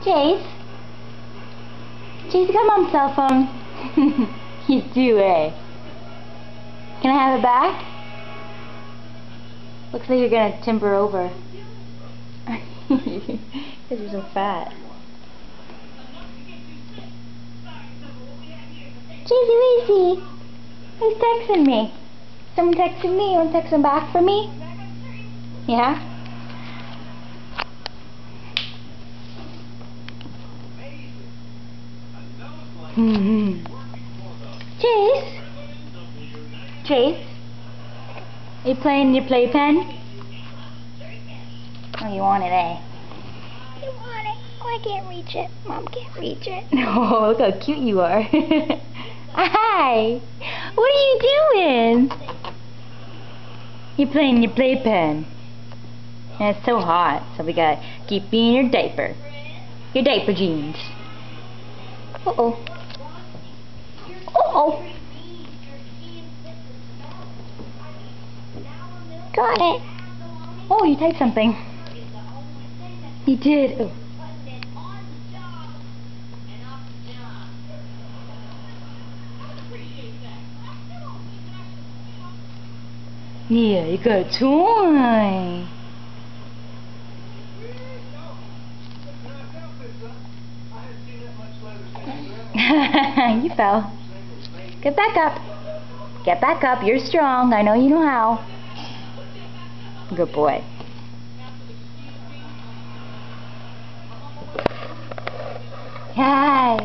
Chase? Chase, come on, cell phone. You do, eh? Can I have it back? Looks like you're gonna timber over. Because you're so fat. Chasey Weezy! Who's texting me? Someone texting me? You want to text them back for me? Yeah? Chase? Chase? Are you playing your playpen? Oh, you want it, eh? You want it? Oh, I can't reach it. Mom can't reach it. Oh, look how cute you are. Hi! What are you doing? You're playing your playpen. And it's so hot, so we gotta keep you in your diaper. Your diaper jeans. Uh-oh. Uh-oh. Got it. Oh, you typed something. You did. Oh. Yeah, you got a toy. You fell. Get back up. Get back up. You're strong. I know you know how. Good boy. Hi.